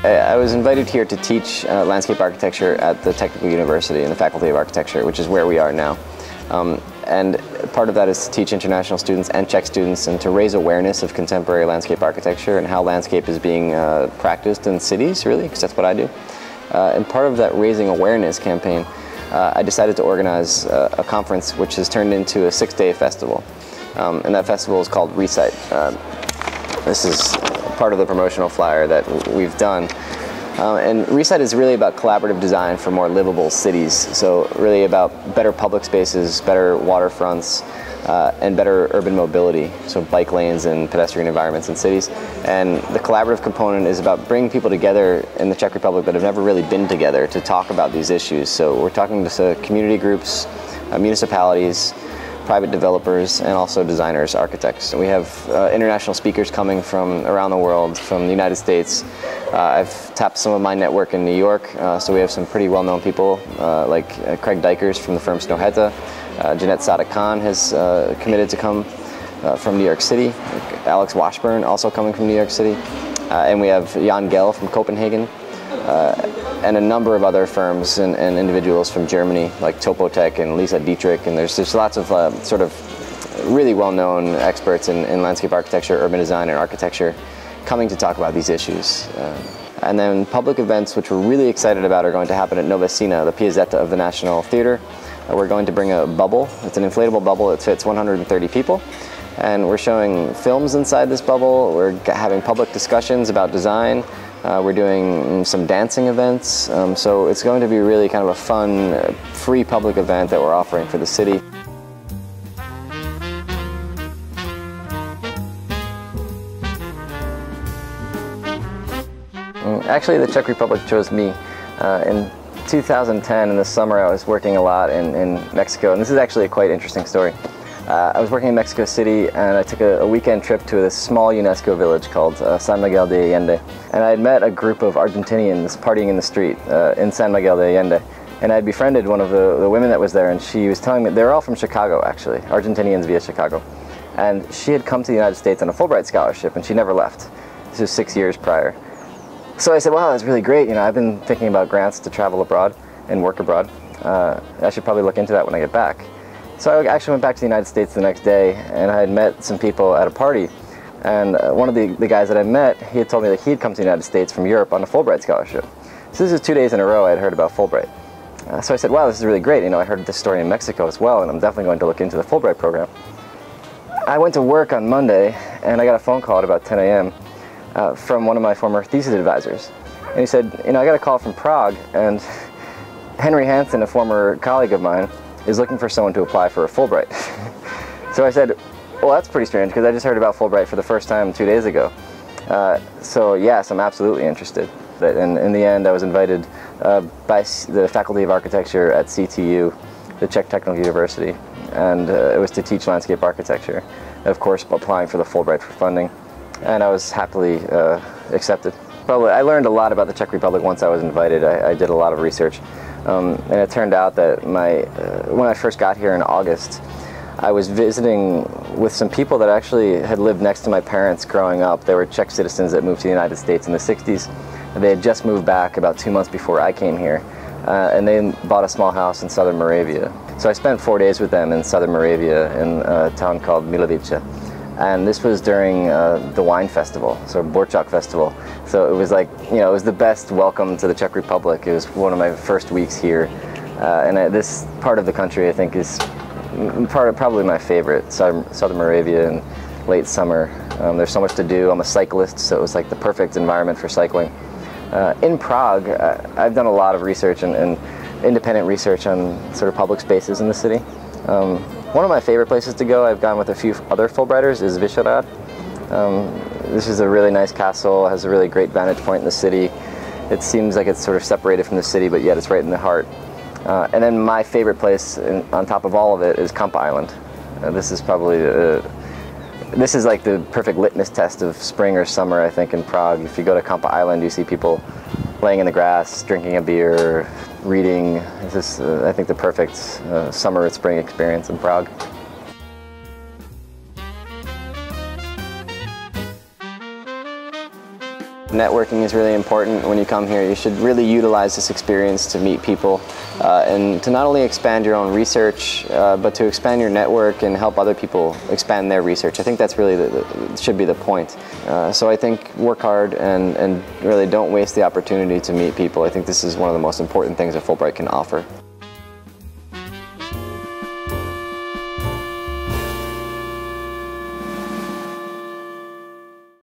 I was invited here to teach landscape architecture at the Technical University in the Faculty of Architecture, which is where we are now. And part of that is to teach international students and Czech students and to raise awareness of contemporary landscape architecture and how landscape is being practiced in cities, really, because that's what I do. And part of that raising awareness campaign, I decided to organize a conference which has turned into a 6-day festival. And that festival is called reSITE. This is part of the promotional flyer that we've done. And reSITE is really about collaborative design for more livable cities. So really about better public spaces, better waterfronts, and better urban mobility. So bike lanes and pedestrian environments in cities. And the collaborative component is about bringing people together in the Czech Republic that have never really been together to talk about these issues. So we're talking to community groups, municipalities, private developers, and also designers, architects. We have international speakers coming from around the world, from the United States. I've tapped some of my network in New York, so we have some pretty well-known people like Craig Dykers from the firm Snøhetta. Jeanette Sada-Khan has committed to come from New York City. Alex Washburn also coming from New York City. And we have Jan Gell from Copenhagen. And a number of other firms and individuals from Germany, like Topotech and Lisa Dietrich, and there's lots of sort of really well-known experts in landscape architecture, urban design, and architecture coming to talk about these issues. And then public events, which we're really excited about, are going to happen at Nova Scena, the Piazzetta of the National Theatre. We're going to bring a bubble. It's an inflatable bubble that fits 130 people. And we're showing films inside this bubble. We're having public discussions about design. We're doing some dancing events, so it's going to be really kind of a fun, free public event that we're offering for the city. Actually, the Czech Republic chose me. In 2010, in the summer, I was working a lot in Mexico, and this is actually a quite interesting story. I was working in Mexico City, and I took a weekend trip to this small UNESCO village called San Miguel de Allende. And I had met a group of Argentinians partying in the street in San Miguel de Allende. And I had befriended one of the women that was there, and she was telling me, they're all from Chicago actually, Argentinians via Chicago. And she had come to the United States on a Fulbright scholarship, and she never left. This was 6 years prior. So I said, wow, that's really great. You know, I've been thinking about grants to travel abroad and work abroad. I should probably look into that when I get back. So I actually went back to the United States the next day, and I had met some people at a party. And one of the guys that I met, he had told me that he had come to the United States from Europe on a Fulbright scholarship. So this is 2 days in a row I had heard about Fulbright. So I said, wow, this is really great. You know, I heard this story in Mexico as well, and I'm definitely going to look into the Fulbright program. I went to work on Monday, and I got a phone call at about 10 a.m. From one of my former thesis advisors. And he said, you know, I got a call from Prague, and Henry Hansen, a former colleague of mine, is looking for someone to apply for a Fulbright. So I said, well, that's pretty strange, because I just heard about Fulbright for the first time 2 days ago. So yes, I'm absolutely interested. And in the end, I was invited by the Faculty of Architecture at CTU, the Czech Technical University, and it was to teach landscape architecture. And of course, applying for the Fulbright for funding, and I was happily accepted. Probably, I learned a lot about the Czech Republic once I was invited. I did a lot of research. And it turned out that when I first got here in August, I was visiting with some people that actually had lived next to my parents growing up. They were Czech citizens that moved to the United States in the 60s. And they had just moved back about 2 months before I came here. And they bought a small house in southern Moravia. So I spent 4 days with them in southern Moravia in a town called Milovice. And this was during the wine festival, so Borčák festival. So it was like, you know, it was the best welcome to the Czech Republic. It was one of my first weeks here. And this part of the country, I think, is probably my favorite, southern Moravia in late summer. There's so much to do. I'm a cyclist, so it was like the perfect environment for cycling. In Prague, I've done a lot of research and independent research on sort of public spaces in the city. One of my favorite places to go, I've gone with a few other Fulbrighters, is Vyšehrad. This is a really nice castle, has a really great vantage point in the city. It seems like it's sort of separated from the city, but yet it's right in the heart. And then my favorite place on top of all of it is Kampa Island. This is probably, this is like the perfect litmus test of spring or summer, I think, in Prague. If you go to Kampa Island, you see people laying in the grass, drinking a beer, reading. This is, I think, the perfect summer and spring experience in Prague. Networking is really important when you come here. You should really utilize this experience to meet people and to not only expand your own research, but to expand your network and help other people expand their research. I think that's really should be the point. So I think work hard and really don't waste the opportunity to meet people. I think this is one of the most important things that Fulbright can offer.